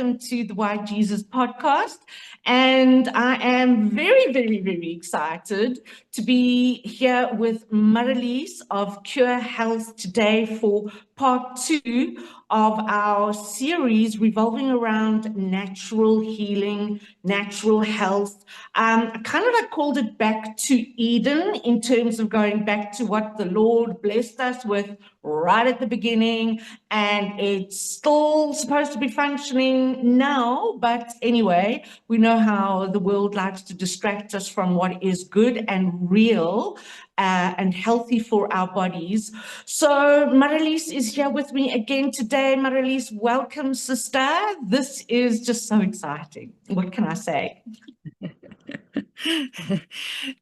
welcome to the Why Jesus podcast. And I am very, very, very excited to be here with Marlies of Cure Health today for part 2 of our series revolving around natural healing, natural health. I kind of like called it Back to Eden in terms of going back to what the Lord blessed us with right at the beginning, and it's still supposed to be functioning now. But anyway, we know how the world likes to distract us from what is good and real and healthy for our bodies. So Marlies is here with me again today. Marlies, welcome, sister. This is just so exciting. What can I say?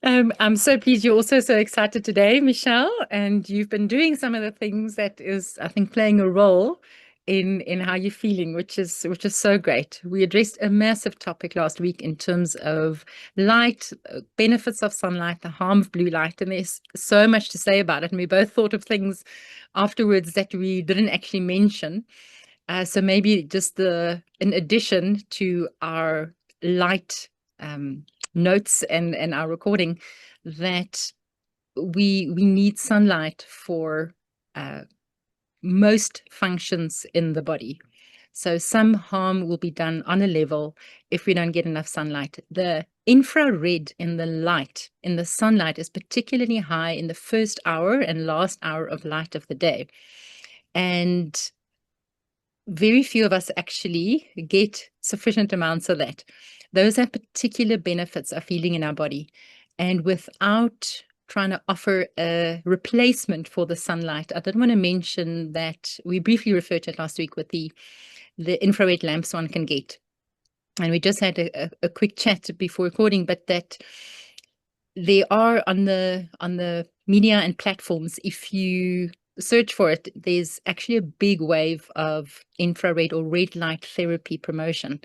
I'm so pleased you're also so excited today, Michelle, and you've been doing some of the things that is, I think, playing a role in how you're feeling, which is so great. We addressed a massive topic last week in terms of light, benefits of sunlight, the harm of blue light, and there's so much to say about it. And we both thought of things afterwards that we didn't actually mention. So maybe just in addition to our light notes and our recording, that we need sunlight for most functions in the body. So some harm will be done on a level if we don't get enough sunlight. The infrared in the light, in the sunlight, is particularly high in the first hour and last hour of light of the day. And very few of us actually get sufficient amounts of that. Those have particular benefits of healing in our body. And without trying to offer a replacement for the sunlight, I did want to mention that we briefly referred to it last week with the infrared lamps one can get. And we just had a quick chat before recording, but that they are on the media and platforms. If you search for it, there's actually a big wave of infrared or red light therapy promotion,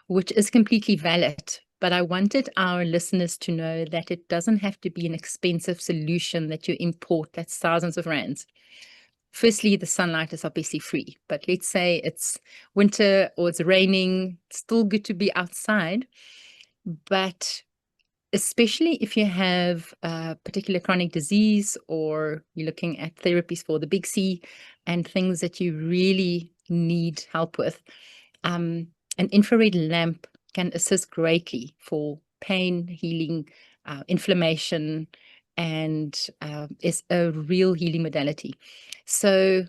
which is completely valid. But I wanted our listeners to know that it doesn't have to be an expensive solution that you import that's thousands of rands. Firstly, the sunlight is obviously free, but let's say it's winter or it's raining, it's still good to be outside. But especially if you have a particular chronic disease or you're looking at therapies for the big C and things that you really need help with, an infrared lamp can assist greatly for pain, healing, inflammation, and is a real healing modality. So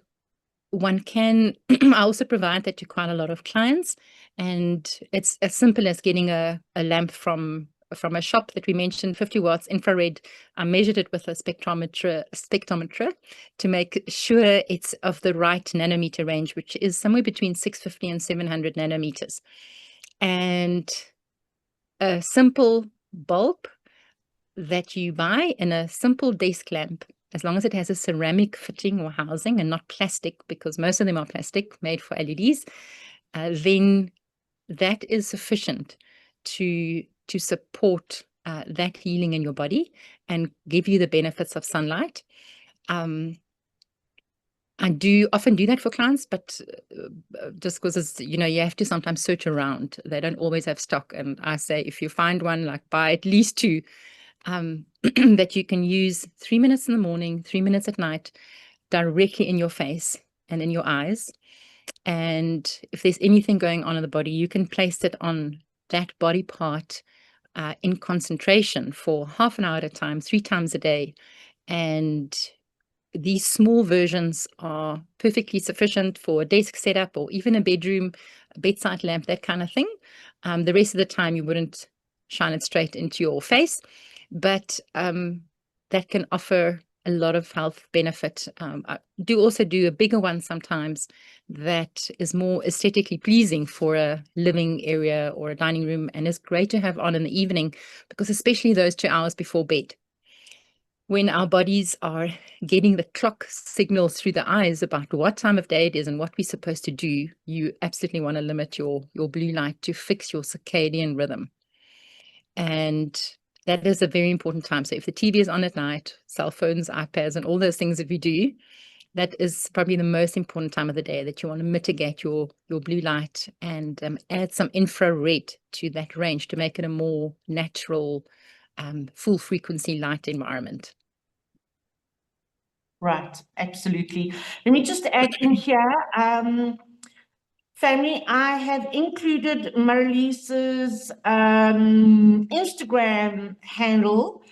one can, I also provide that to quite a lot of clients, and it's as simple as getting a lamp from a shop that we mentioned, 50 watts infrared. I measured it with a spectrometer to make sure it's of the right nanometer range, which is somewhere between 650 and 700 nanometers. And a simple bulb that you buy in a simple desk lamp, as long as it has a ceramic fitting or housing and not plastic, because most of them are plastic made for LEDs, then that is sufficient to support that healing in your body and give you the benefits of sunlight. I do often do that for clients, but just because you have to sometimes search around. They don't always have stock, and I say if you find one, like buy at least 2 that you can use 3 minutes in the morning, 3 minutes at night, directly in your face and in your eyes. And if there's anything going on in the body, you can place it on that body part in concentration for half an hour at a time, 3 times a day. And these small versions are perfectly sufficient for a desk setup or even a bedroom, a bedside lamp, that kind of thing. The rest of the time, you wouldn't shine it straight into your face, but that can offer a lot of health benefit. I do also do a bigger one sometimes that is more aesthetically pleasing for a living area or a dining room, and is great to have on in the evening, because especially those 2 hours before bed, when our bodies are getting the clock signals through the eyes about what time of day it is and what we're supposed to do, you absolutely want to limit your blue light to fix your circadian rhythm. And that is a very important time. So if the TV is on at night, cell phones, iPads, and all those things that we do, that is probably the most important time of the day, that you want to mitigate your blue light and add some infrared to that range to make it a more natural, full frequency light environment. Right, absolutely. Let me just add in here, family, I have included Marlise's Instagram handle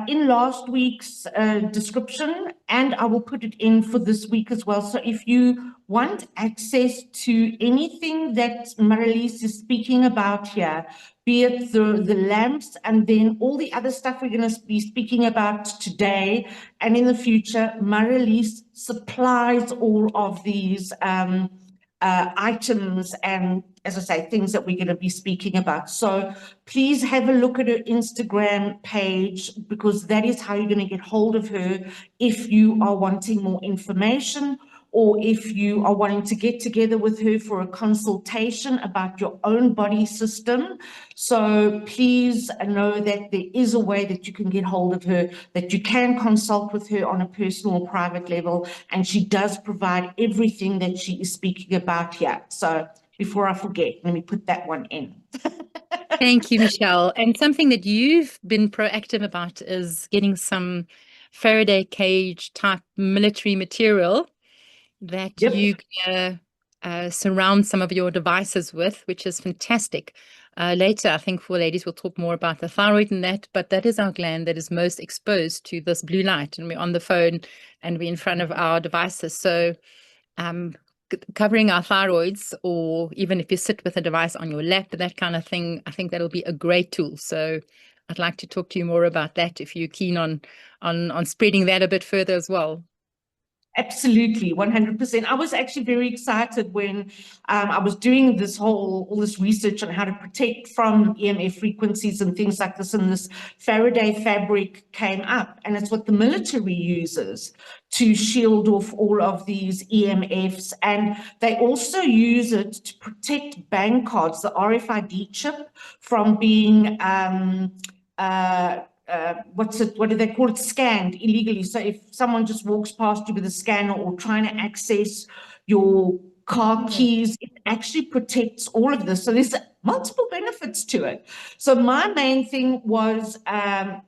in last week's description, and I will put it in for this week as well. So if you want access to anything that Marlise is speaking about here, be it the lamps and then all the other stuff we're going to be speaking about today and in the future, Marlise supplies all of these items and, as I say, things that we're going to be speaking about. So please have a look at her Instagram page, because that is how you're going to get hold of her if you are wanting more information, or if you are wanting to get together with her for a consultation about your own body system. So please know that there is a way that you can get hold of her, that you can consult with her on a personal or private level, and she does provide everything that she is speaking about here. So before I forget, let me put that one in. Thank you, Michelle. And something that you've been proactive about is getting some Faraday cage type military material that you surround some of your devices with, which is fantastic. Later, I think for ladies, we'll talk more about the thyroid and that, but that is our gland that is most exposed to this blue light, and we're on the phone and we're in front of our devices. So covering our thyroids, or even if you sit with a device on your lap, that kind of thing, I think that'll be a great tool. So I'd like to talk to you more about that if you're keen on spreading that a bit further as well. Absolutely, 100%. I was actually very excited when I was doing all this research on how to protect from EMF frequencies and things like this, and this Faraday fabric came up, and it's what the military uses to shield off all of these EMFs, and they also use it to protect bank cards, the RFID chip, from being what do they call it, scanned illegally. So if someone just walks past you with a scanner or trying to access your car keys, it actually protects all of this. So there's multiple benefits to it. So my main thing was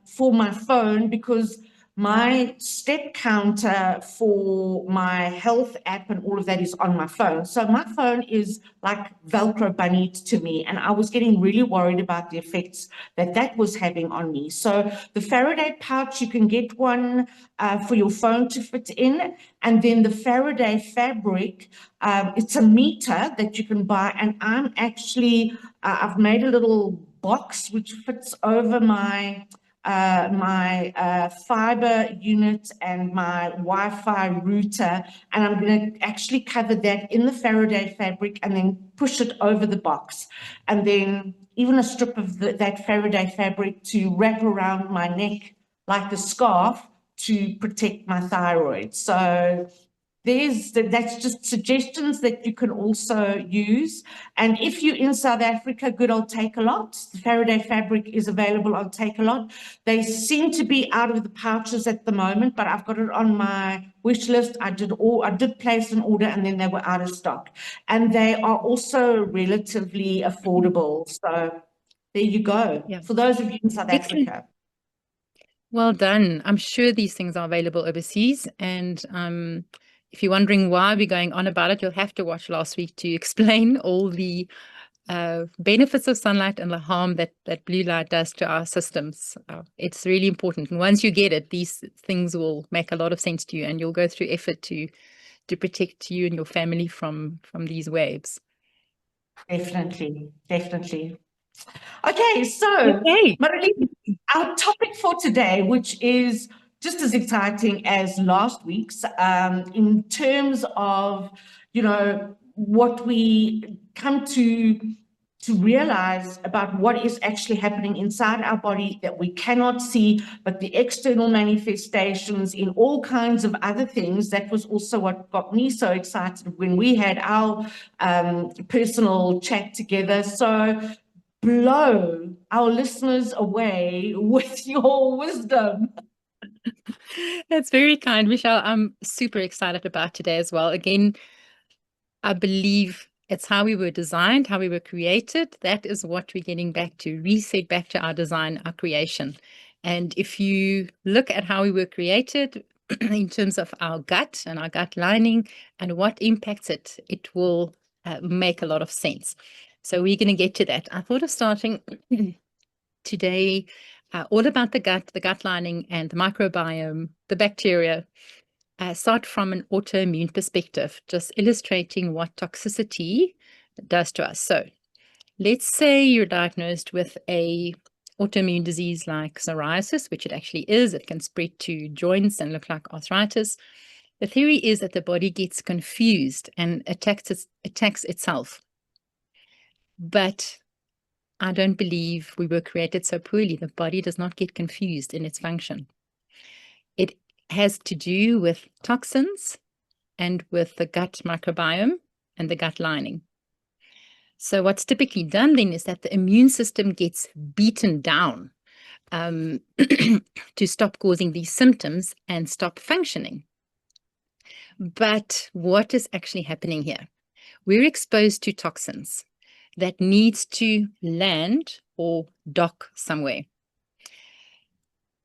for my phone, because my step counter for my health app and all of that is on my phone. So my phone is like Velcro bunnied to me, and I was getting really worried about the effects that was having on me. So the Faraday pouch, you can get one for your phone to fit in, and then the Faraday fabric, it's a meter that you can buy, and I'm actually, I've made a little box which fits over my fiber unit and my Wi-Fi router, and I'm going to actually cover that in the Faraday fabric and then push it over the box, and then even a strip of that Faraday fabric to wrap around my neck like a scarf to protect my thyroid. So that's just suggestions that you can also use. And if you're in South Africa, good old Take-A-Lot. The Faraday fabric is available on Take-A-Lot. They seem to be out of the pouches at the moment, but I've got it on my wish list. I did place an order, and then they were out of stock. And they are also relatively affordable. So there you go. Yeah. For those of you in South Africa. Well done. I'm sure these things are available overseas, and if you're wondering why we're going on about it, you'll have to watch last week to explain all the benefits of sunlight and the harm that blue light does to our systems. It's really important. And once you get it, these things will make a lot of sense to you, and you'll go through effort to protect you and your family from these waves. Definitely, definitely. Okay, so Marlise, our topic for today, which is just as exciting as last week's, in terms of, what we come to realize about what is actually happening inside our body that we cannot see, but the external manifestations in all kinds of other things. That was also what got me so excited when we had our personal chat together. So blow our listeners away with your wisdom. That's very kind, Michelle. I'm super excited about today as well. Again, I believe it's how we were designed, how we were created. That is what we're getting back to, reset back to our design, our creation. And if you look at how we were created in terms of our gut and our gut lining and what impacts it, it will make a lot of sense. So we're going to get to that. I thought of starting today all about the gut lining and the microbiome, the bacteria. Start from an autoimmune perspective, just illustrating what toxicity does to us. So let's say you're diagnosed with a autoimmune disease like psoriasis, which it actually is. It can spread to joints and look like arthritis. The theory is that the body gets confused and attacks itself. But I don't believe we were created so poorly. The body does not get confused in its function. It has to do with toxins and with the gut microbiome and the gut lining. So what's typically done then is that the immune system gets beaten down to stop causing these symptoms and stop functioning. But what is actually happening here? We're exposed to toxins that needs to land or dock somewhere.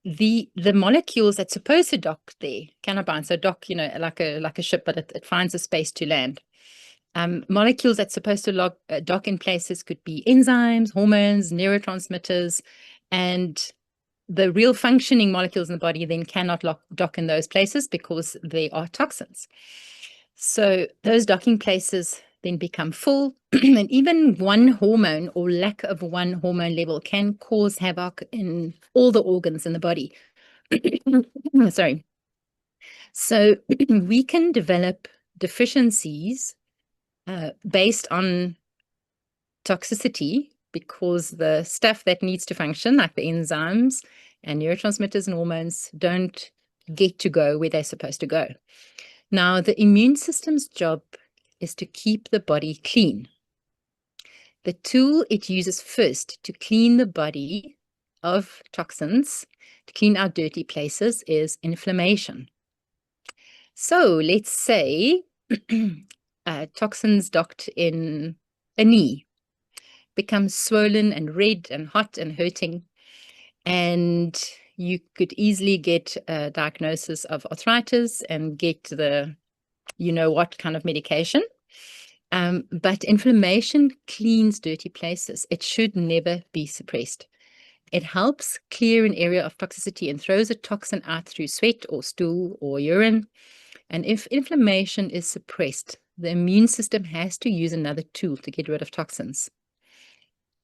The molecules that's supposed to dock there cannot bind. So dock, like a ship, but it finds a space to land. Molecules that's supposed to dock in places could be enzymes, hormones, neurotransmitters, and the real functioning molecules in the body then cannot dock in those places because they are toxins. So those docking places then become full, and even one hormone or lack of one hormone level can cause havoc in all the organs in the body. Sorry. So we can develop deficiencies based on toxicity because the stuff that needs to function, like the enzymes and neurotransmitters and hormones, don't get to go where they're supposed to go. Now, the immune system's job is to keep the body clean. The tool it uses first to clean the body of toxins, to clean out dirty places, is inflammation. So let's say toxins docked in a knee becomes swollen and red and hot and hurting, and you could easily get a diagnosis of arthritis and get the what kind of medication. But inflammation cleans dirty places. It should never be suppressed. It helps clear an area of toxicity and throws a toxin out through sweat or stool or urine. And if inflammation is suppressed, the immune system has to use another tool to get rid of toxins.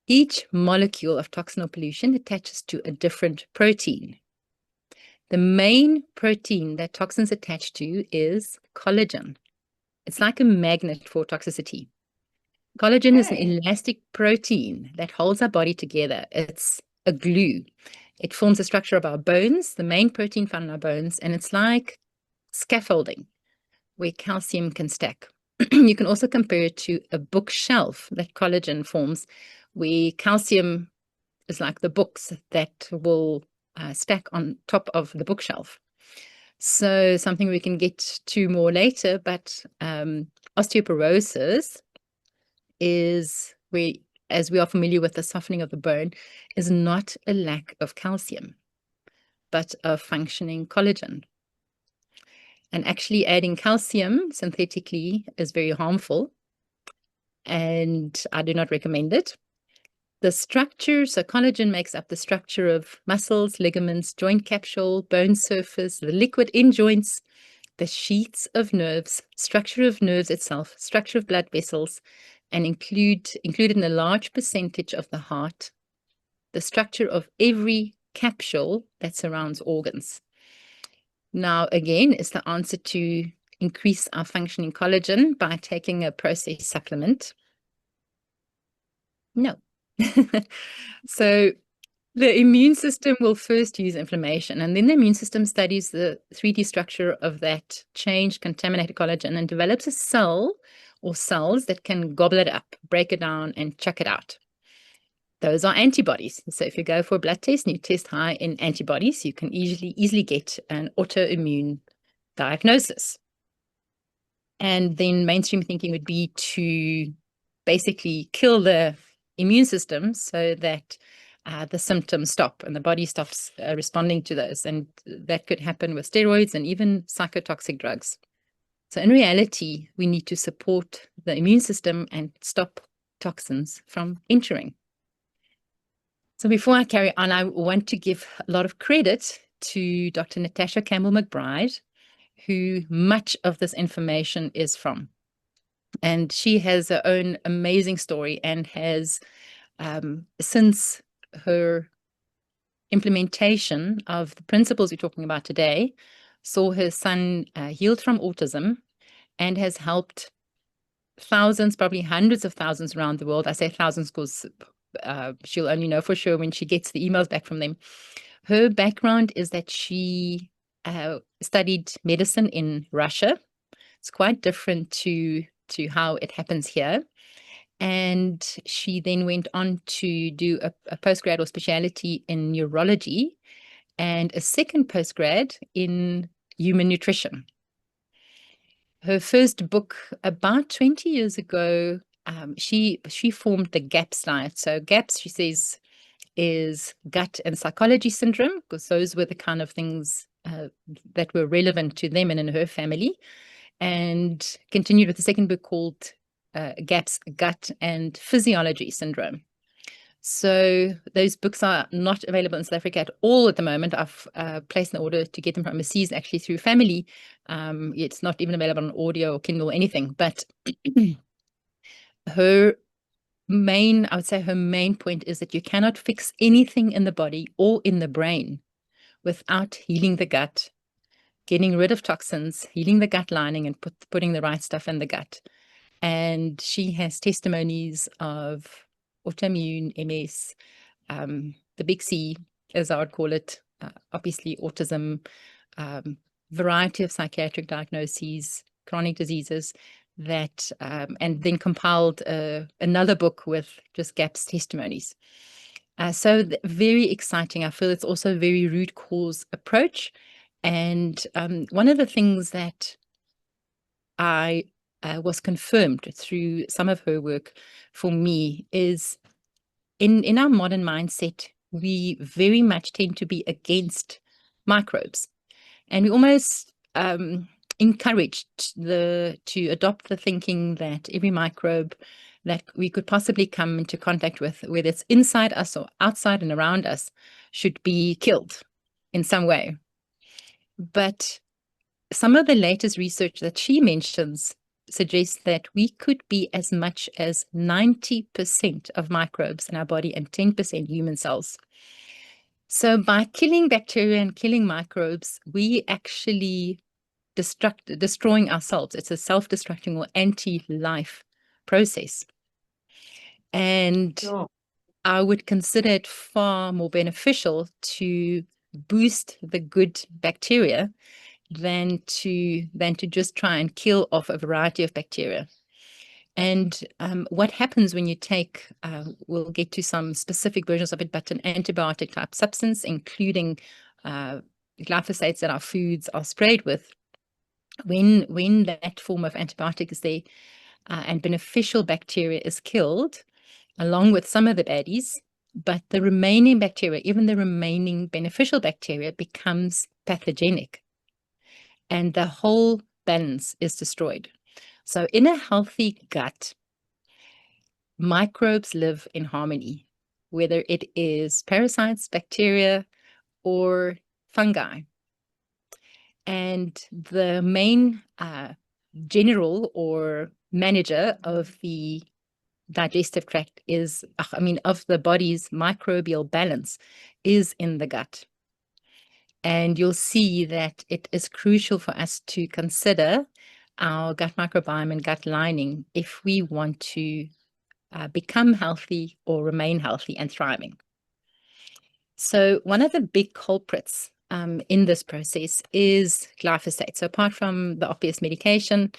Each molecule of toxin or pollution attaches to a different protein. The main protein that toxins attach to is collagen. It's like a magnet for toxicity. Collagen is an elastic protein that holds our body together. It's a glue. It forms the structure of our bones, the main protein found in our bones, and it's like scaffolding where calcium can stack. You can also compare it to a bookshelf that collagen forms, where calcium is like the books that will stack on top of the bookshelf. So something we can get to more later, but osteoporosis is where, as we are familiar with the softening of the bone, is not a lack of calcium, but of functioning collagen. And actually adding calcium synthetically is very harmful, and I do not recommend it. The structure, so collagen makes up the structure of muscles, ligaments, joint capsule, bone surface, the liquid in joints, the sheets of nerves, structure of nerves itself, structure of blood vessels, and included in a large percentage of the heart, the structure of every capsule that surrounds organs. Now, again, is the answer to increase our functioning collagen by taking a processed supplement? No. So the immune system will first use inflammation, and then the immune system studies the 3D structure of that changed, contaminated collagen and develops a cell or cells that can gobble it up, break it down, and chuck it out. Those are antibodies. So if you go for a blood test and you test high in antibodies, you can easily get an autoimmune diagnosis. And then mainstream thinking would be to basically kill the immune system so that the symptoms stop and the body stops responding to those. And that could happen with steroids and even psychotoxic drugs. So in reality, we need to support the immune system and stop toxins from entering. So before I carry on, I want to give a lot of credit to Dr. Natasha Campbell-McBride, who much of this information is from. And she has her own amazing story and has, since her implementation of the principles we're talking about today, saw her son healed from autism and has helped thousands, probably hundreds of thousands around the world. I say thousands because she'll only know for sure when she gets the emails back from them. Her background is that she studied medicine in Russia. It's quite different to how it happens here. And she then went on to do a postgrad or specialty in neurology and a second postgrad in human nutrition. Her first book, about 20 years ago, she formed the GAPS diet. So GAPS, she says, is gut and psychology syndrome, because those were the kind of things that were relevant to them and in her family. And continued with the second book called GAPS, Gut and Physiology Syndrome. So those books are not available in South Africa at all at the moment. I've placed an order to get them from overseas, actually through family. It's not even available on audio or Kindle or anything. But her main point is that you cannot fix anything in the body or in the brain without healing the gut, getting rid of toxins, healing the gut lining, and putting the right stuff in the gut. And she has testimonies of autoimmune, MS, the big C, as I would call it, obviously autism, variety of psychiatric diagnoses, chronic diseases, that and then compiled another book with just GAPS testimonies. So very exciting. I feel it's also a very root cause approach. And one of the things that I was confirmed through some of her work for me is in our modern mindset, we very much tend to be against microbes. And we almost encouraged to adopt the thinking that every microbe that we could possibly come into contact with, whether it's inside us or outside and around us, should be killed in some way. But some of the latest research that she mentions suggests that we could be as much as 90% of microbes in our body and 10% human cells. So by killing bacteria and killing microbes, we actually destroying ourselves. It's a self-destructing or anti-life process. And Sure. I would consider it far more beneficial to boost the good bacteria than to just try and kill off a variety of bacteria. And what happens when you take, we'll get to some specific versions of it, but an antibiotic type substance, including glyphosates that our foods are sprayed with, when that form of antibiotic is there and beneficial bacteria is killed, along with some of the baddies, but the remaining bacteria, even the remaining beneficial bacteria, becomes pathogenic. And the whole balance is destroyed. So in a healthy gut, microbes live in harmony, whether it is parasites, bacteria, or fungi. And the main general or manager of the digestive tract is, of the body's microbial balance is in the gut. And you'll see that it is crucial for us to consider our gut microbiome and gut lining if we want to become healthy or remain healthy and thriving. So one of the big culprits in this process is glyphosate. So apart from the obvious medication,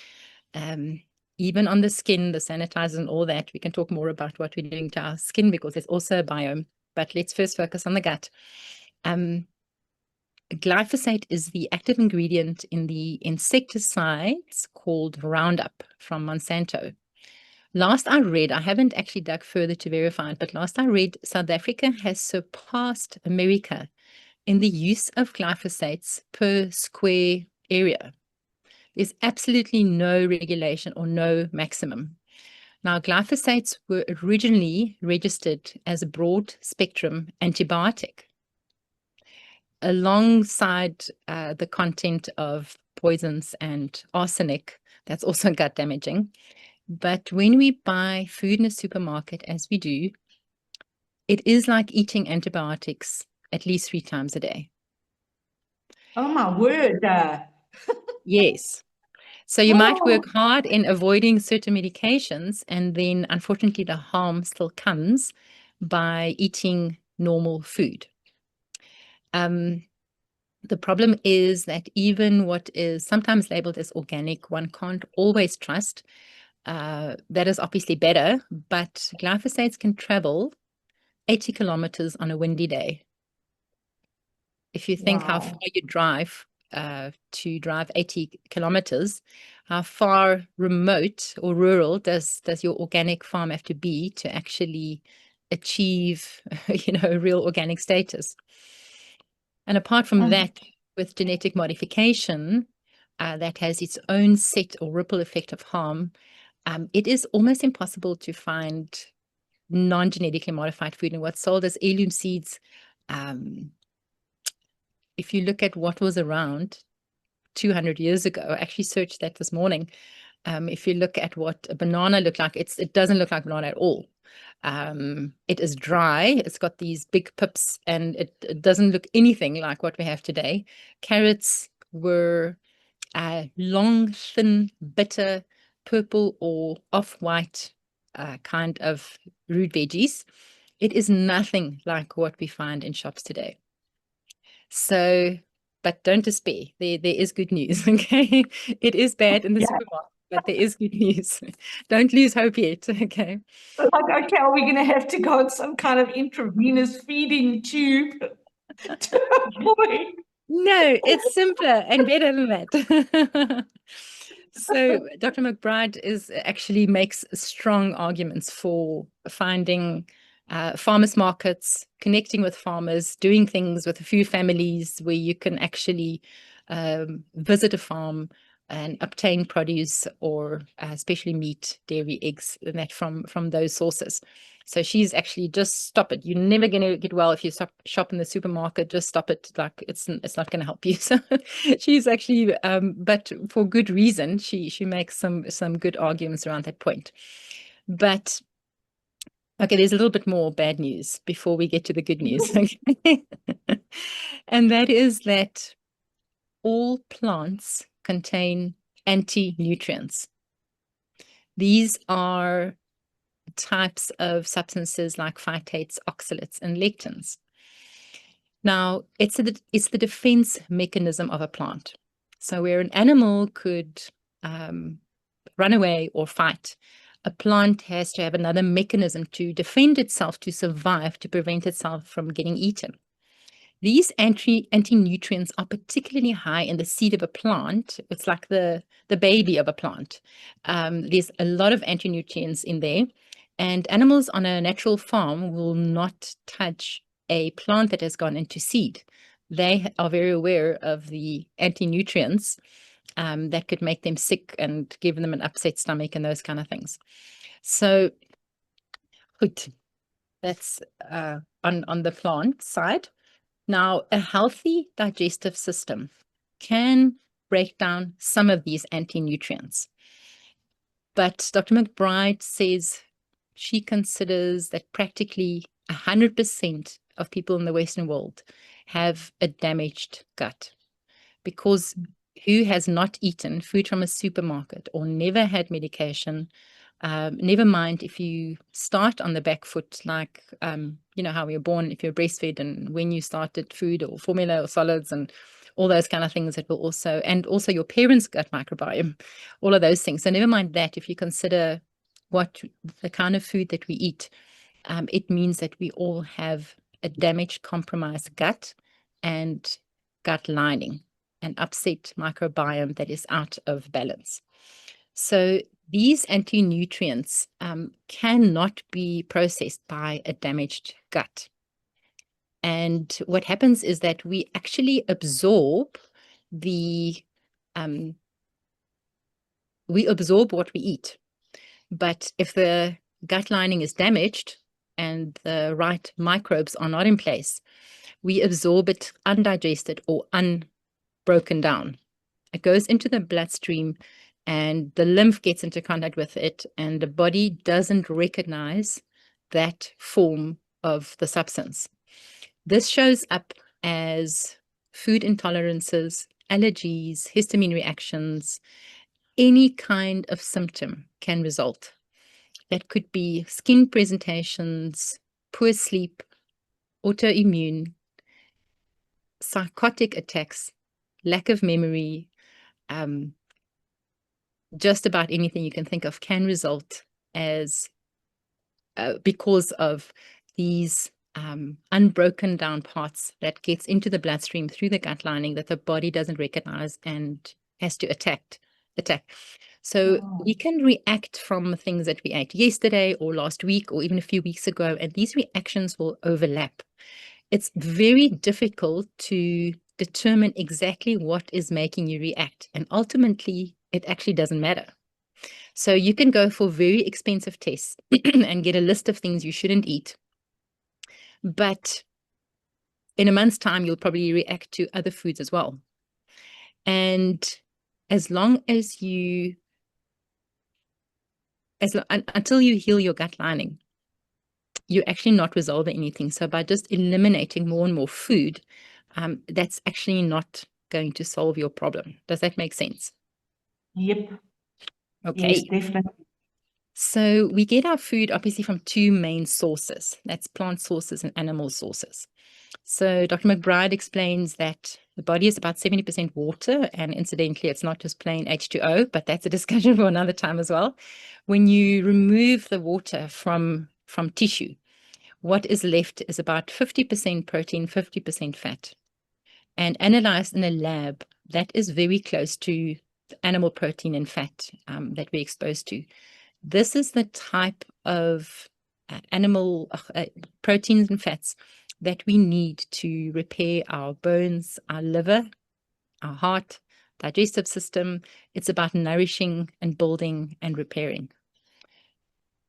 even on the skin, the sanitizers and all that. We can talk more about what we're doing to our skin because there's also a biome, but let's first focus on the gut. Glyphosate is the active ingredient in the insecticides called Roundup from Monsanto. Last I read, I haven't actually dug further to verify it, but last I read, South Africa has surpassed America in the use of glyphosates per square area. There's absolutely no regulation or no maximum. Now, glyphosates were originally registered as a broad spectrum antibiotic alongside the content of poisons and arsenic. That's also gut damaging. But when we buy food in a supermarket, as we do, it is like eating antibiotics at least 3 times a day. Oh my word. Yes. So you might work hard in avoiding certain medications, and then unfortunately the harm still comes by eating normal food. The problem is that even what is sometimes labeled as organic, one can't always trust. That is obviously better, but glyphosates can travel 80 kilometers on a windy day. If you think how far you drive to drive 80 kilometers, how far remote or rural does your organic farm have to be to actually achieve, real organic status? And apart from that, with genetic modification, that has its own set or ripple effect of harm, it is almost impossible to find non-genetically modified food. And what's sold as heirloom seeds, if you look at what was around 200 years ago, I actually searched that this morning. If you look at what a banana looked like, it doesn't look like banana at all. It is dry, it's got these big pips, and it doesn't look anything like what we have today. Carrots were long, thin, bitter, purple or off-white kind of root veggies. It is nothing like what we find in shops today. So, but don't despair. There is good news, okay? It is bad in the supermarket, but there is good news. Don't lose hope yet, okay? Like, okay, are we going to have to go on some kind of intravenous feeding tube to avoid? No, it's simpler and better than that. So Dr. McBride actually makes strong arguments for finding farmers markets, connecting with farmers, doing things with a few families where you can actually visit a farm and obtain produce or especially meat, dairy, eggs, and that from those sources. So she's actually just stop it. You're never going to get well if you shop in the supermarket. Just stop it. Like it's not going to help you. So she's actually, but for good reason, she makes some good arguments around that point. But okay, there's a little bit more bad news before we get to the good news. Okay? And that is that all plants contain anti-nutrients. These are types of substances like phytates, oxalates, and lectins. Now, it's the defense mechanism of a plant. So where an animal could run away or fight, a plant has to have another mechanism to defend itself, to survive, to prevent itself from getting eaten. These anti-nutrients are particularly high in the seed of a plant. It's like the baby of a plant. There's a lot of anti-nutrients in there. And animals on a natural farm will not touch a plant that has gone into seed. They are very aware of the anti-nutrients that could make them sick and give them an upset stomach and those kind of things. So, good. That's on the plant side. Now, a healthy digestive system can break down some of these anti-nutrients. But Dr. McBride says she considers that practically 100% of people in the Western world have a damaged gut, because who has not eaten food from a supermarket or never had medication? Never mind if you start on the back foot, like, how we were born, if you're breastfed and when you started food or formula or solids and all those kind of things that will also, and also your parents' gut microbiome, all of those things. So never mind that, if you consider what the kind of food that we eat, it means that we all have a damaged, compromised gut and gut lining, an upset microbiome that is out of balance. So these anti-nutrients cannot be processed by a damaged gut. And what happens is that we actually absorb we absorb what we eat. But if the gut lining is damaged and the right microbes are not in place, we absorb it undigested or unbroken down. It goes into the bloodstream and the lymph gets into contact with it, and the body doesn't recognize that form of the substance. This shows up as food intolerances, allergies, histamine reactions. Any kind of symptom can result. That could be skin presentations, poor sleep, autoimmune, psychotic attacks, lack of memory, just about anything you can think of can result as because of these unbroken down parts that gets into the bloodstream through the gut lining that the body doesn't recognize and has to attack. So we can react from things that we ate yesterday or last week or even a few weeks ago, and these reactions will overlap. It's very difficult to determine exactly what is making you react, and ultimately it actually doesn't matter. So you can go for very expensive tests and get a list of things you shouldn't eat. But in a month's time, you'll probably react to other foods as well. And as long as you, until you heal your gut lining, you're actually not resolving anything. So by just eliminating more and more food, that's actually not going to solve your problem. Does that make sense? Yep. Okay. Yes, definitely. So we get our food obviously from two main sources. That's plant sources and animal sources. So Dr. McBride explains that the body is about 70% water, and incidentally, it's not just plain H2O, but that's a discussion for another time as well. When you remove the water from tissue, what is left is about 50% protein, 50% fat. And analyzed in a lab, that is very close to animal protein and fat that we're exposed to. This is the type of animal proteins and fats that we need to repair our bones, our liver, our heart, digestive system. It's about nourishing and building and repairing.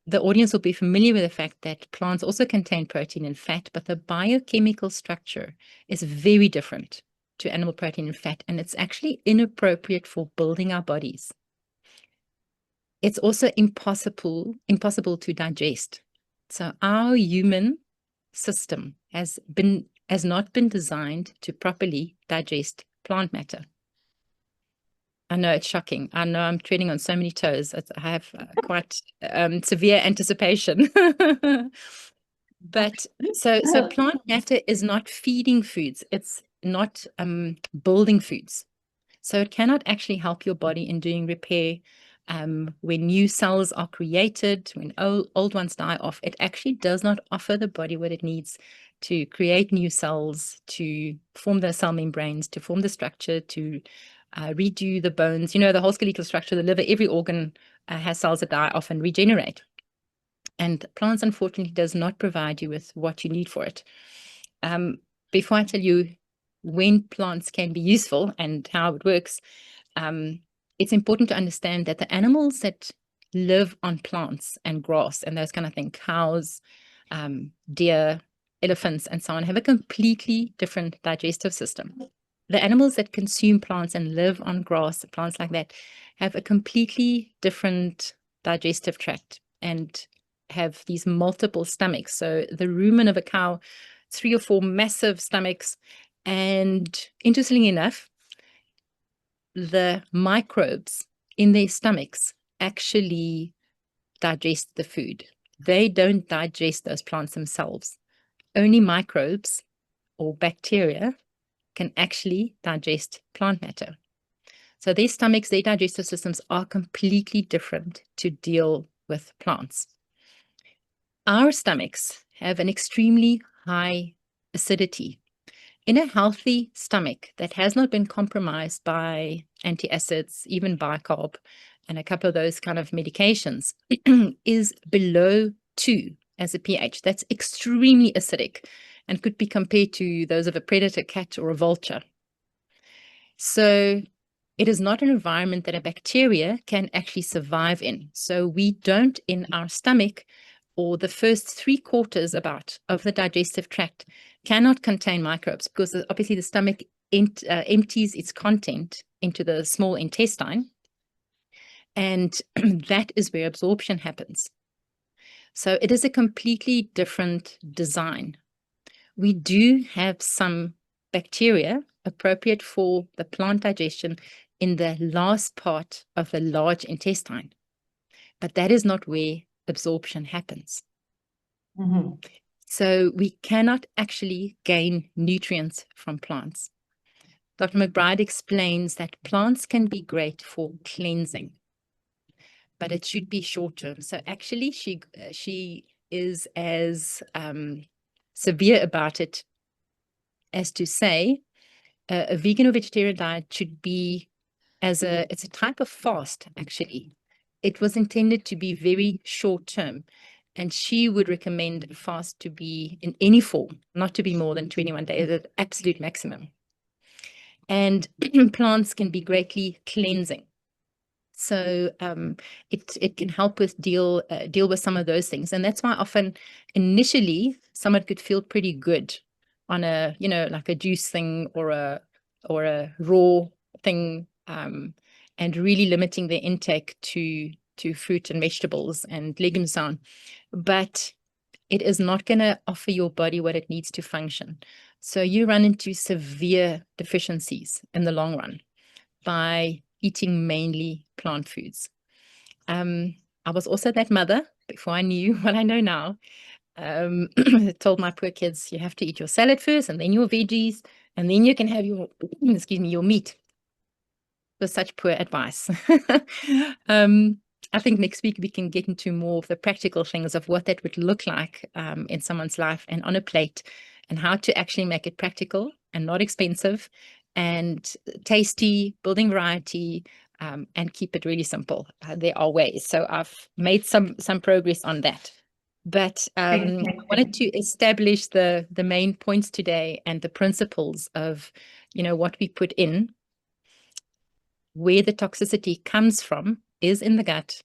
The audience will be familiar with the fact that plants also contain protein and fat, but the biochemical structure is very different to animal protein and fat, and it's actually inappropriate for building our bodies. It's also impossible to digest. So our human system has not been designed to properly digest plant matter. I know it's shocking. I know I'm treading on so many toes. I have quite severe anticipation. But so plant matter is not feeding foods. It's not building foods. So it cannot actually help your body in doing repair. When new cells are created, when old ones die off, it actually does not offer the body what it needs to create new cells, to form the cell membranes, to form the structure, to redo the bones. You know, the whole skeletal structure, the liver, every organ has cells that die off and regenerate. And plants, unfortunately, does not provide you with what you need for it. Before I tell you when plants can be useful and how it works, it's important to understand that the animals that live on plants and grass and those kind of things, cows, deer, elephants, and so on, have a completely different digestive system. The animals that consume plants and live on grass, plants like that, have a completely different digestive tract and have these multiple stomachs. So the rumen of a cow, 3 or 4 massive stomachs. And interestingly enough, the microbes in their stomachs actually digest the food. They don't digest those plants themselves. Only microbes or bacteria can actually digest plant matter. So their stomachs, their digestive systems are completely different to deal with plants. Our stomachs have an extremely high acidity. In a healthy stomach that has not been compromised by antacids, even bicarb, and a couple of those kind of medications, is below 2 as a pH. That's extremely acidic and could be compared to those of a predator cat or a vulture. So it is not an environment that a bacteria can actually survive in. So we don't, in our stomach, or the first 3/4 about of the digestive tract, cannot contain microbes, because obviously the stomach empties its content into the small intestine, and that is where absorption happens. So it is a completely different design. We do have some bacteria appropriate for the plant digestion in the last part of the large intestine, but that is not where absorption happens. Mm-hmm. So we cannot actually gain nutrients from plants. Dr. McBride explains that plants can be great for cleansing, but it should be short term. So actually she is as severe about it as to say a vegan or vegetarian diet should be it's a type of fast, actually. It was intended to be very short term. And she would recommend fast to be in any form, not to be more than 21 days at absolute maximum. And plants can be greatly cleansing. So it can help with deal with some of those things. And that's why often initially someone could feel pretty good on a, like a juice thing or a raw thing, and really limiting their intake to fruit and vegetables and legumes on. But it is not going to offer your body what it needs to function. So you run into severe deficiencies in the long run by eating mainly plant foods. I was also that mother before I knew what I know now. Told my poor kids, you have to eat your salad first and then your veggies, and then you can have your, your meat. Was such poor advice. I think next week we can get into more of the practical things of what that would look like in someone's life and on a plate, and how to actually make it practical and not expensive and tasty, building variety, and keep it really simple. There are ways. So I've made some progress on that. But I wanted to establish the main points today and the principles of, what we put in. Where the toxicity comes from is in the gut,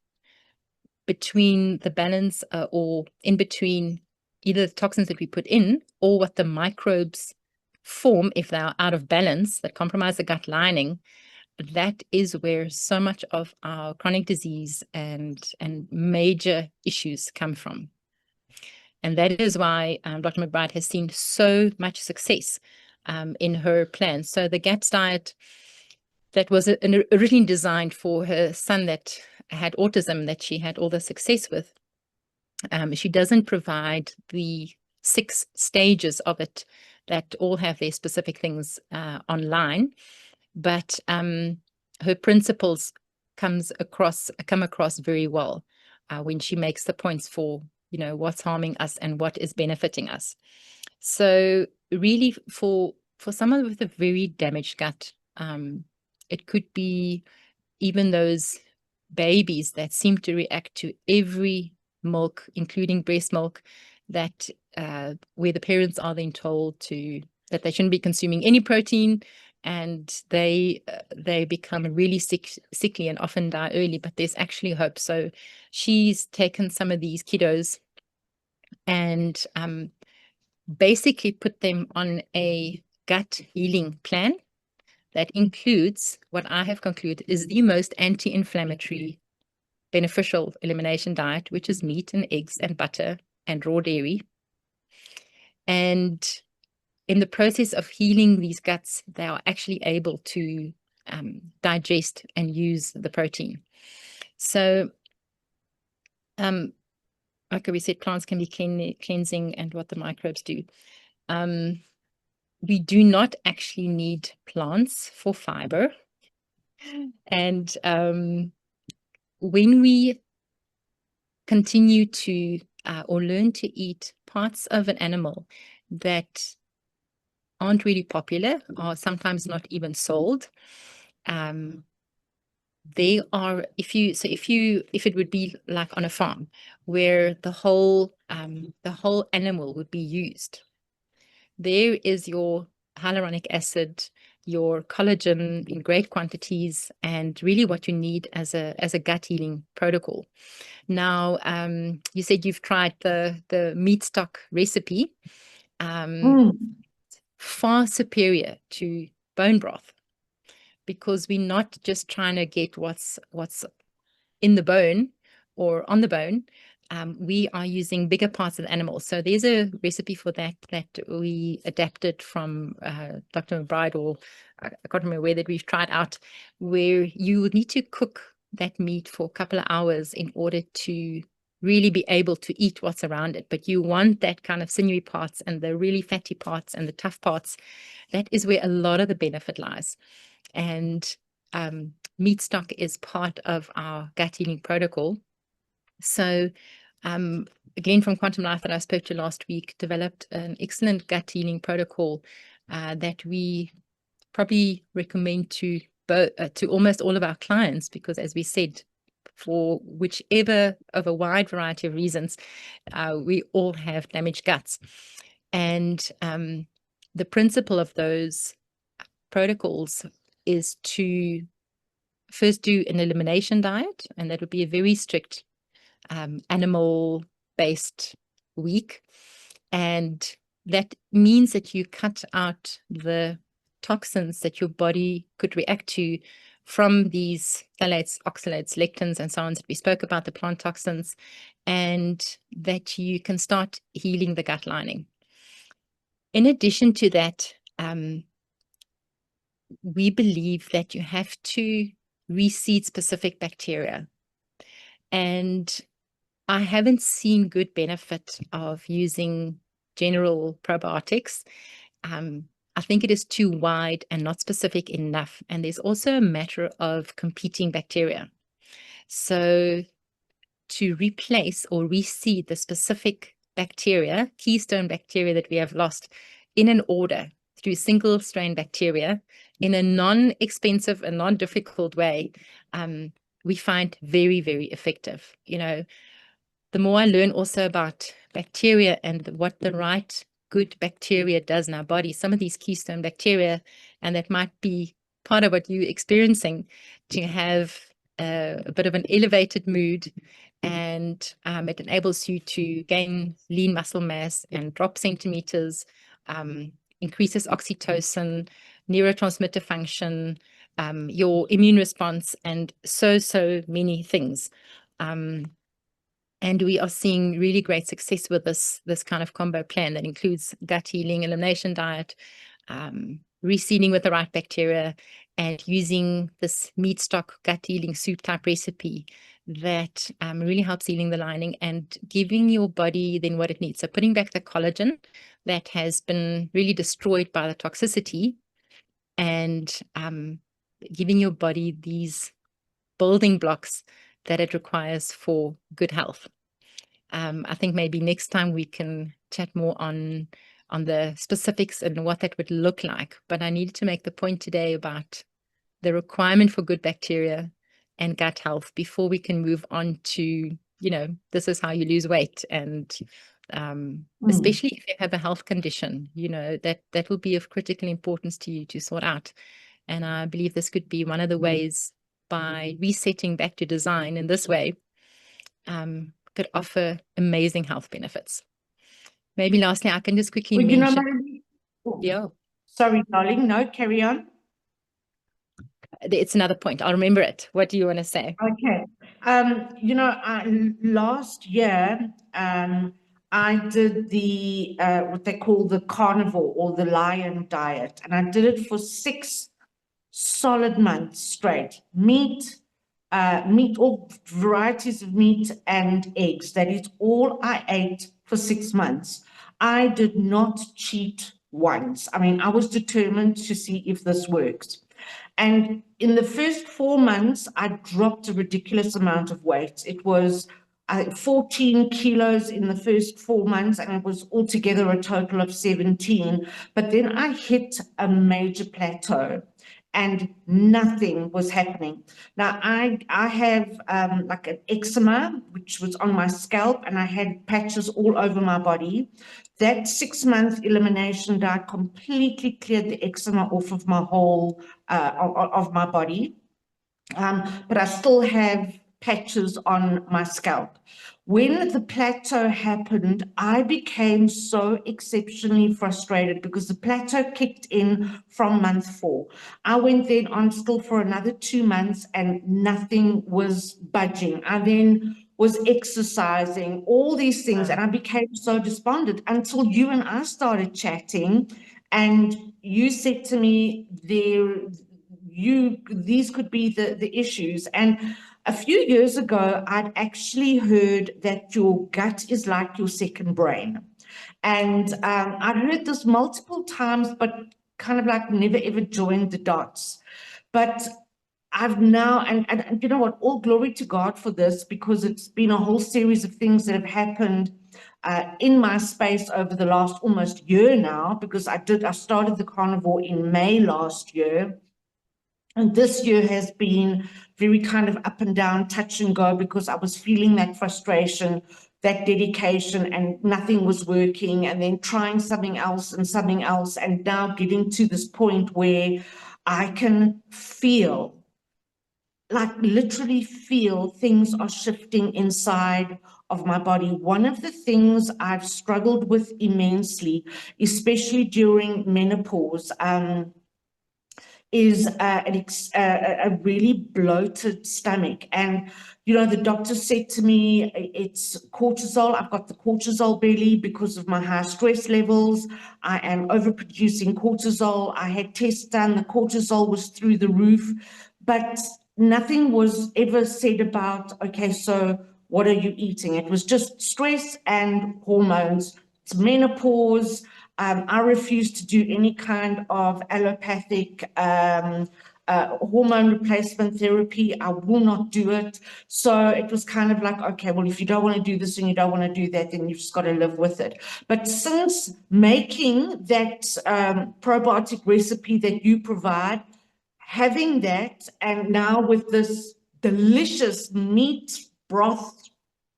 between the balance or in between either the toxins that we put in or what the microbes form if they are out of balance that compromise the gut lining. That is where so much of our chronic disease and major issues come from. And that is why Dr. McBride has seen so much success in her plan. So the GAPS diet that was originally designed for her son that had autism, that she had all the success with. She doesn't provide the 6 stages of it that all have their specific things online, but her principles come across very well when she makes the points for what's harming us and what is benefiting us. So really, for someone with a very damaged gut, it could be even those babies that seem to react to every milk, including breast milk, that where the parents are then told that they shouldn't be consuming any protein, and they become really sickly and often die early. But there's actually hope. So she's taken some of these kiddos and basically put them on a gut healing plan that includes what I have concluded is the most anti-inflammatory, beneficial elimination diet, which is meat and eggs and butter and raw dairy. And in the process of healing these guts, they are actually able to digest and use the protein. So, like we said, plants can be cleansing, and what the microbes do. we do not actually need plants for fiber. And when we continue to or learn to eat parts of an animal that aren't really popular or sometimes not even sold, they are, if it would be like on a farm where the whole animal would be used, there is your hyaluronic acid, your collagen in great quantities, and really what you need as a gut healing protocol. Now, you said you've tried the meat stock recipe, far superior to bone broth, because we're not just trying to get what's in the bone or on the bone. We are using bigger parts of the animal. So there's a recipe for that we adapted from Dr. McBride, or I can't remember where, that we've tried out, where you would need to cook that meat for a couple of hours in order to really be able to eat what's around it. But you want that kind of sinewy parts and the really fatty parts and the tough parts. That is where a lot of the benefit lies. And meat stock is part of our gut healing protocol. So again, from Quantum Life that I spoke to last week, developed an excellent gut healing protocol that we probably recommend to almost all of our clients, because as we said, for whichever of a wide variety of reasons, we all have damaged guts. And the principle of those protocols is to first do an elimination diet, and that would be a very strict animal-based week. And that means that you cut out the toxins that your body could react to from these phthalates, oxalates, lectins, and so on that we spoke about, the plant toxins, and that you can start healing the gut lining. In addition to that, we believe that you have to reseed specific bacteria. And I haven't seen good benefit of using general probiotics. I think it is too wide and not specific enough. And there's also a matter of competing bacteria. So to replace or reseed the specific bacteria, keystone bacteria that we have lost, in an order through single strain bacteria in a non-expensive and non-difficult way, we find very, very effective. You know, the more I learn also about bacteria and what the right good bacteria does in our body, some of these keystone bacteria, and that might be part of what you're experiencing, to have a bit of an elevated mood, and it enables you to gain lean muscle mass and drop centimeters, increases oxytocin, neurotransmitter function, your immune response, and so many things. And we are seeing really great success with this kind of combo plan that includes gut healing, elimination diet, reseeding with the right bacteria, and using this meat stock gut healing soup type recipe that really helps healing the lining and giving your body then what it needs. So putting back the collagen that has been really destroyed by the toxicity, and giving your body these building blocks that it requires for good health. I think maybe next time we can chat more on the specifics and what that would look like. But I needed to make the point today about the requirement for good bacteria and gut health before we can move on to, you know, this is how you lose weight. And especially if you have a health condition, you know, that will be of critical importance to you to sort out. And I believe this could be one of the ways, by resetting back to design in this way, could offer amazing health benefits. Maybe lastly, I can just quickly mention. Yeah. Sorry, darling. No, carry on. It's another point. I'll remember it. What do you want to say? Okay. You know, last year, I did the what they call the carnivore or the lion diet, and I did it for 6 solid months straight. Meat, all varieties of meat and eggs. That is all I ate for 6 months. I did not cheat once. I mean, I was determined to see if this works. And in the first 4 months, I dropped a ridiculous amount of weight. It was 14 kilos in the first 4 months, and it was altogether a total of 17. But then I hit a major plateau and nothing was happening. Now, I have like an eczema, which was on my scalp, and I had patches all over my body. That 6-month elimination diet completely cleared the eczema off of my whole of my body, but I still have patches on my scalp. When the plateau happened, I became so exceptionally frustrated because the plateau kicked in from month 4. I went then on still for another 2 months and nothing was budging. I then was exercising, all these things, and I became so despondent until you and I started chatting, and you said to me, these could be the issues. And a few years ago, I'd actually heard that your gut is like your second brain. And I'd heard this multiple times, but kind of like never ever joined the dots. But I've now, and you know what, all glory to God for this, because it's been a whole series of things that have happened in my space over the last almost year now, because I started the carnivore in May last year. And this year has been very kind of up and down, touch and go, because I was feeling that frustration, that dedication, and nothing was working, and then trying something else, and now getting to this point where I can feel, like literally feel, things are shifting inside of my body. One of the things I've struggled with immensely, especially during menopause, is a really bloated stomach. And, you know, the doctor said to me, it's cortisol. I've got the cortisol belly because of my high stress levels. I am overproducing cortisol. I had tests done. The cortisol was through the roof, but nothing was ever said about, okay, so what are you eating? It was just stress and hormones. It's menopause. I refuse to do any kind of allopathic hormone replacement therapy. I will not do it. So it was kind of like, okay, well, if you don't want to do this and you don't want to do that, then you've just got to live with it. But since making that probiotic recipe that you provide, having that, and now with this delicious meat broth,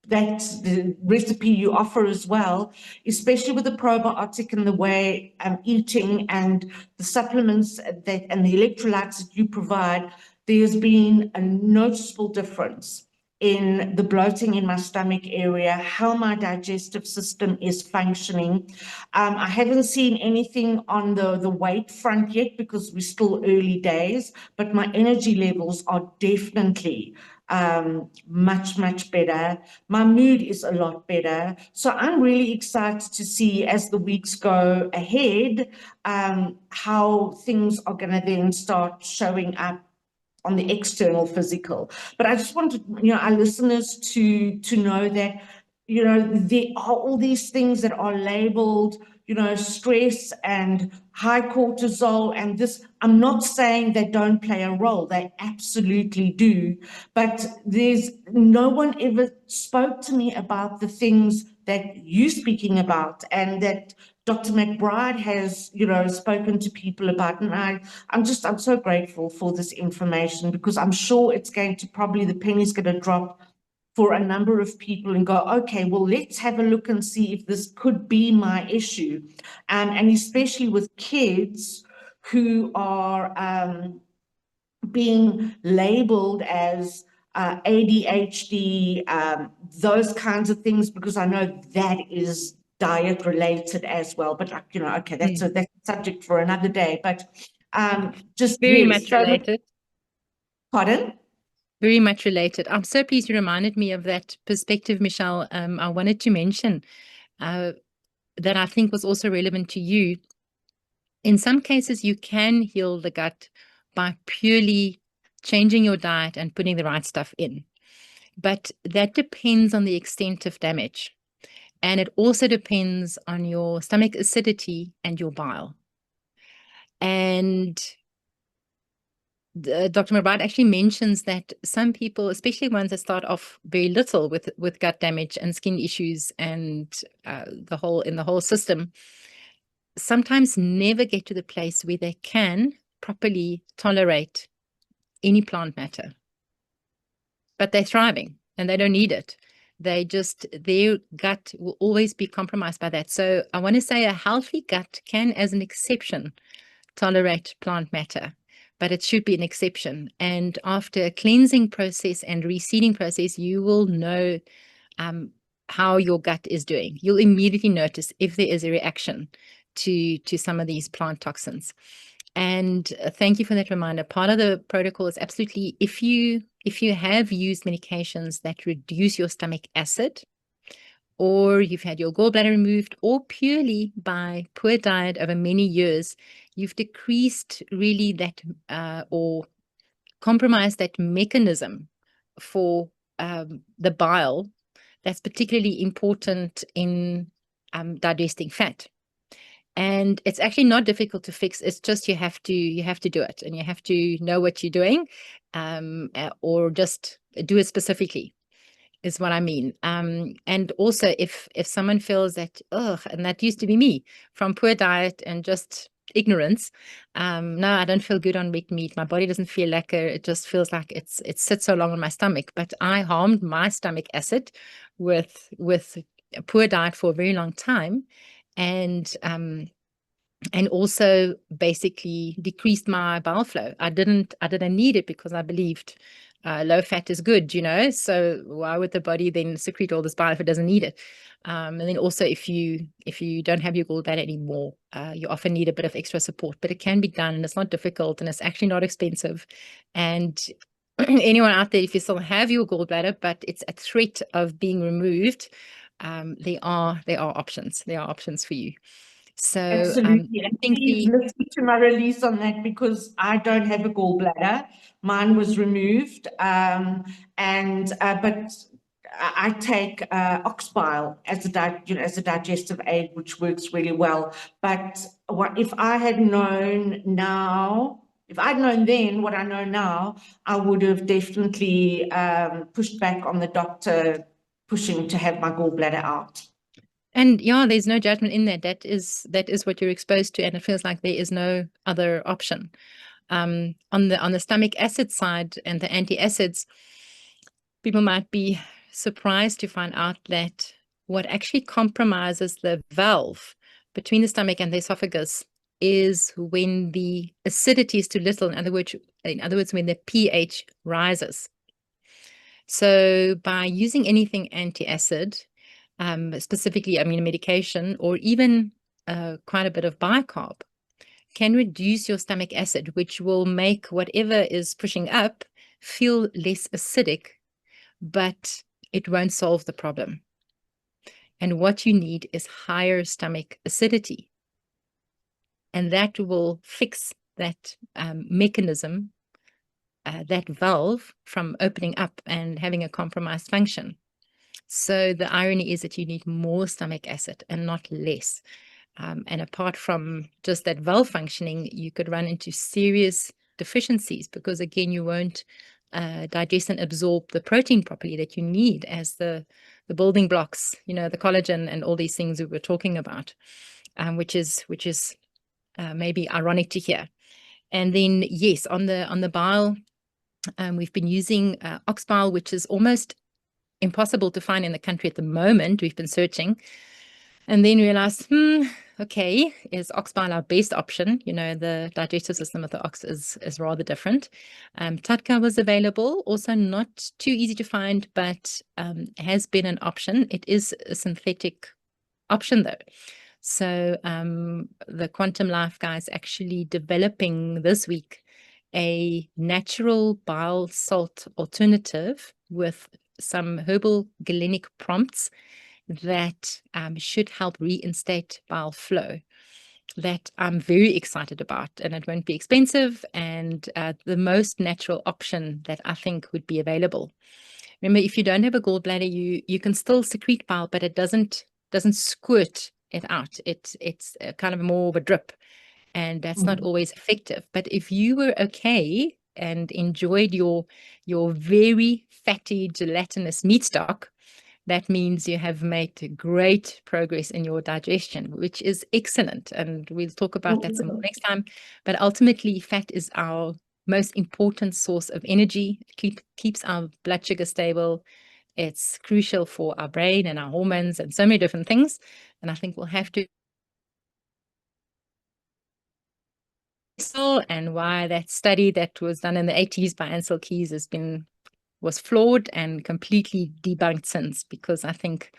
that's the recipe you offer as well, especially with the probiotic and the way I'm eating and the supplements that and the electrolytes that you provide, there's been a noticeable difference in the bloating in my stomach area, how my digestive system is functioning. I haven't seen anything on the weight front yet because we're still early days, but my energy levels are definitely much better. My mood is a lot better. So I'm really excited to see, as the weeks go ahead, how things are going to then start showing up on the external physical. But I just wanted, you know, our listeners to know that, you know, there are all these things that are labeled, you know, stress and high cortisol and this. I'm not saying they don't play a role. They absolutely do. But there's no one ever spoke to me about the things that you're speaking about and that Dr. McBride has, you know, spoken to people about. And I'm so grateful for this information, because I'm sure it's going to probably, the penny's going to drop for a number of people and go, okay, well, let's have a look and see if this could be my issue. And especially with kids who are being labeled as ADHD, those kinds of things, because I know that is diet related as well. But like, you know, okay, that's a subject for another day. But just very yes, much related. Pardon? Very much related. I'm so pleased you reminded me of that perspective, Michelle. I wanted to mention that I think was also relevant to you. In some cases, you can heal the gut by purely changing your diet and putting the right stuff in. But that depends on the extent of damage. And it also depends on your stomach acidity and your bile. And Dr. McBride actually mentions that some people, especially ones that start off very little with gut damage and skin issues and the whole system, sometimes never get to the place where they can properly tolerate any plant matter. But they're thriving and they don't need it. Their gut will always be compromised by that. So I want to say a healthy gut can, as an exception, tolerate plant matter, but it should be an exception. And after a cleansing process and reseeding process, you will know how your gut is doing. You'll immediately notice if there is a reaction to some of these plant toxins. And thank you for that reminder. Part of the protocol is absolutely, if you have used medications that reduce your stomach acid, or you've had your gallbladder removed, or purely by poor diet over many years, you've decreased really that or compromised that mechanism for the bile that's particularly important in digesting fat. And it's actually not difficult to fix. It's just you have to do it, and you have to know what you're doing, or just do it specifically, is what I mean. And also if someone feels that, and that used to be me from poor diet and just ignorance, no, I don't feel good on red meat. My body doesn't feel like it just feels like it sits so long on my stomach. But I harmed my stomach acid with a poor diet for a very long time. And also basically decreased my bowel flow. I didn't need it because I believed low fat is good, so why would the body then secrete all this bile if it doesn't need it? And then also if you don't have your gallbladder anymore, you often need a bit of extra support, but it can be done, and it's not difficult, and it's actually not expensive. And anyone out there, if you still have your gallbladder but it's at threat of being removed, there are options. There are options for you. So absolutely. I And think please listen to my release on that, because I don't have a gallbladder. Mine was removed. But I take ox bile as a digestive aid, which works really well. But if I'd known then what I know now, I would have definitely pushed back on the doctor pushing to have my gallbladder out. And yeah, there's no judgment in that. That is what you're exposed to, and it feels like there is no other option. On the stomach acid side and the antacids, people might be surprised to find out that what actually compromises the valve between the stomach and the esophagus is when the acidity is too little. In other words, when the pH rises. So by using anything anti-acid, specifically medication, or even quite a bit of bicarb, can reduce your stomach acid, which will make whatever is pushing up feel less acidic, but it won't solve the problem. And what you need is higher stomach acidity. And that will fix that mechanism, that valve from opening up and having a compromised function. So the irony is that you need more stomach acid and not less. And apart from just that valve functioning, you could run into serious deficiencies, because again, you won't digest and absorb the protein properly that you need as the building blocks, the collagen and all these things we were talking about, which is maybe ironic to hear. And then yes, on the bile, we've been using ox bile, which is almost impossible to find in the country at the moment. We've been searching, and then realized, okay, is ox bile our best option? The digestive system of the ox is rather different. Tatka was available, also not too easy to find, but has been an option. It is a synthetic option though. So the Quantum Life guys actually developing this week a natural bile salt alternative with some herbal galenic prompts that should help reinstate bile flow, that I'm very excited about. And it won't be expensive, and the most natural option that I think would be available. Remember, if you don't have a gallbladder, you can still secrete bile, but it doesn't doesn't squirt it out. It's kind of more of a drip, and that's not always effective. But if you were okay and enjoyed your very fatty gelatinous meat stock, that means you have made great progress in your digestion, which is excellent. And we'll talk about that some more next time. But ultimately, fat is our most important source of energy. It keeps our blood sugar stable. It's crucial for our brain and our hormones and so many different things. And I think we'll have to and why that study that was done in the 80s by Ansel Keys was flawed and completely debunked since, because I think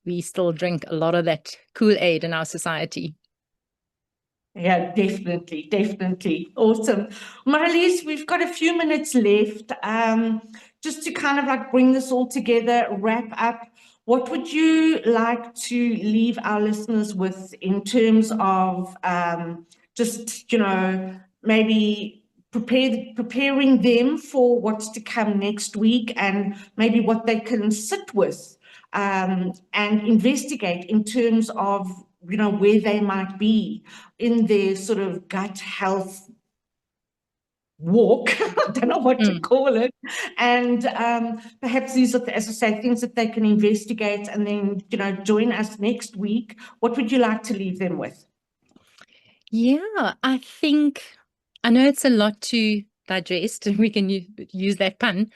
we still drink a lot of that Kool-Aid in our society. Yeah, definitely, definitely. Awesome. Marlies, we've got a few minutes left. Just to kind of like bring this all together, wrap up, what would you like to leave our listeners with in terms of just, maybe preparing them for what's to come next week, and maybe what they can sit with and investigate in terms of, where they might be in their sort of gut health walk, I don't know what to call it. And perhaps these are, as I say, things that they can investigate and then, join us next week. What would you like to leave them with? Yeah, I know it's a lot to digest, and we can use that pun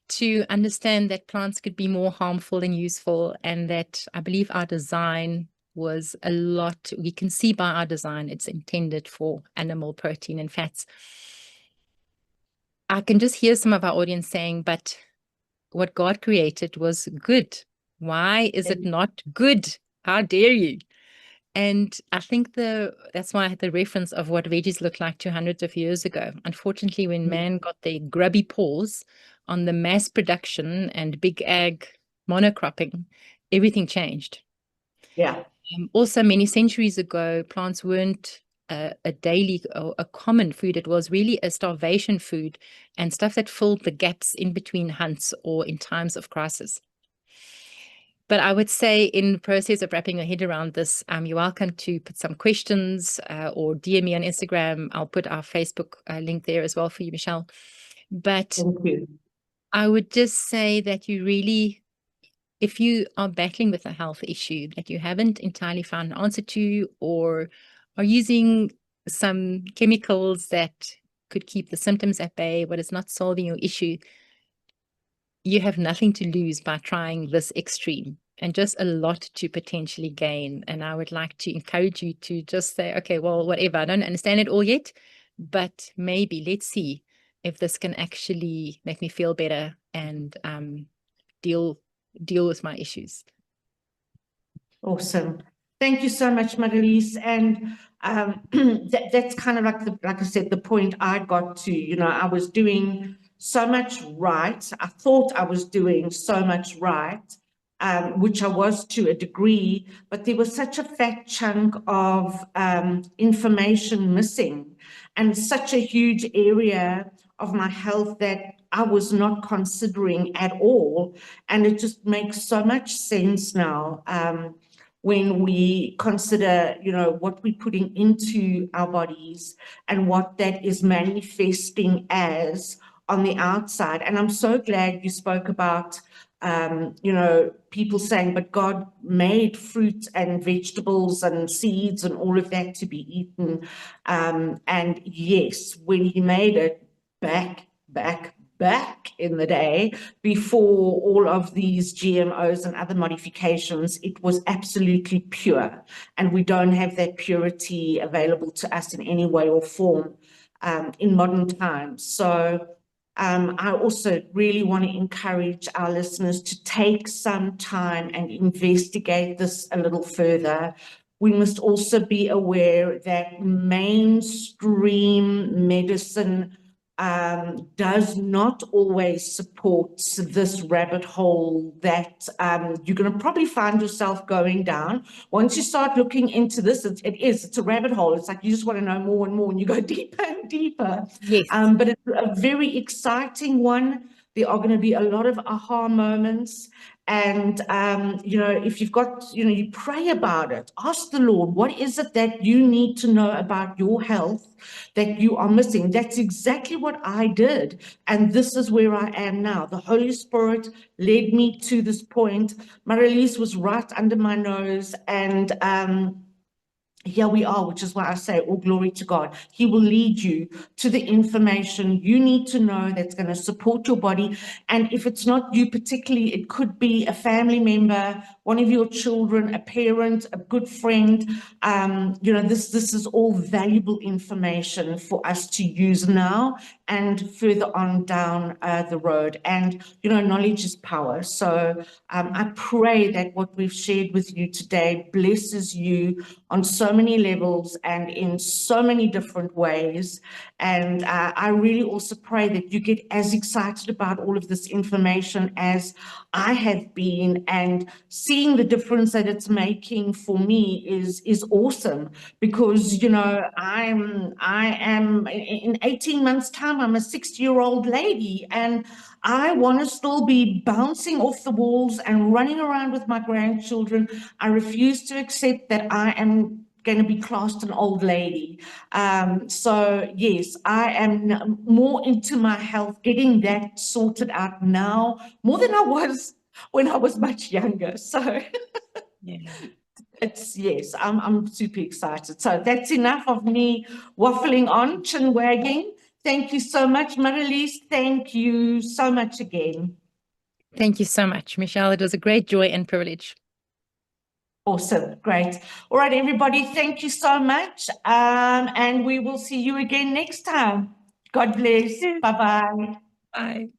to understand that plants could be more harmful than useful, and that I believe our design was a lot. We can see by our design it's intended for animal protein and fats. I can just hear some of our audience saying, but what God created was good. Why is it not good? How dare you? And I think that's why I had the reference of what veggies looked like 200 of years ago. Unfortunately, when man got their grubby paws on the mass production and big ag monocropping, everything changed. Yeah. Also, many centuries ago, plants weren't a daily or a common food. It was really a starvation food and stuff that filled the gaps in between hunts or in times of crisis. But I would say, in the process of wrapping your head around this, you're welcome to put some questions or DM me on Instagram. I'll put our Facebook link there as well for you, Michelle. But thank you. I would just say that you really, if you are battling with a health issue that you haven't entirely found an answer to, or are using some chemicals that could keep the symptoms at bay, but it's not solving your issue, you have nothing to lose by trying this extreme, and just a lot to potentially gain. And I would like to encourage you to just say, okay, well, whatever, I don't understand it all yet, but maybe let's see if this can actually make me feel better and deal with my issues. Awesome. Thank you so much, Marlies. And that's kind of like I said, the point I got to. I was doing so much right. I thought I was doing so much right, which I was to a degree, but there was such a fat chunk of information missing, and such a huge area of my health that I was not considering at all. And it just makes so much sense now. When we consider, what we're putting into our bodies and what that is manifesting as on the outside. And I'm so glad you spoke about, people saying, but God made fruit and vegetables and seeds and all of that to be eaten. And yes, when he made it back in the day, before all of these GMOs and other modifications, it was absolutely pure. And we don't have that purity available to us in any way or form in modern times. So I also really want to encourage our listeners to take some time and investigate this a little further. We must also be aware that mainstream medicine does not always support this rabbit hole that you're going to probably find yourself going down. Once you start looking into this, it's a rabbit hole. It's like you just want to know more and more, and you go deeper and deeper. Yes. But it's a very exciting one. There are going to be a lot of aha moments. And, if you've got, you pray about it, ask the Lord, what is it that you need to know about your health that you are missing? That's exactly what I did. And this is where I am now. The Holy Spirit led me to this point. My release was right under my nose. And, here we are, which is why I say all glory to God. He will lead you to the information you need to know that's going to support your body. And if it's not you particularly, it could be a family member, one of your children, a parent, a good friend. This is all valuable information for us to use now and further on down the road. And, knowledge is power. So I pray that what we've shared with you today blesses you on so many levels and in so many different ways. And I really also pray that you get as excited about all of this information as I have been, and seeing the difference that it's making for me is awesome, because, I am in 18 months time, I'm a 60-year-old lady, and I want to still be bouncing off the walls and running around with my grandchildren. I refuse to accept that I am going to be classed an old lady. So yes, I am more into my health, getting that sorted out now, more than I was when I was much younger. So Yeah. yes, I'm super excited. So that's enough of me waffling on, chin wagging. Thank you so much, Marilise. Thank you so much again. Thank you so much, Michelle. It was a great joy and privilege. Awesome. Great. All right, everybody. Thank you so much. And we will see you again next time. God bless. Bye-bye. Bye.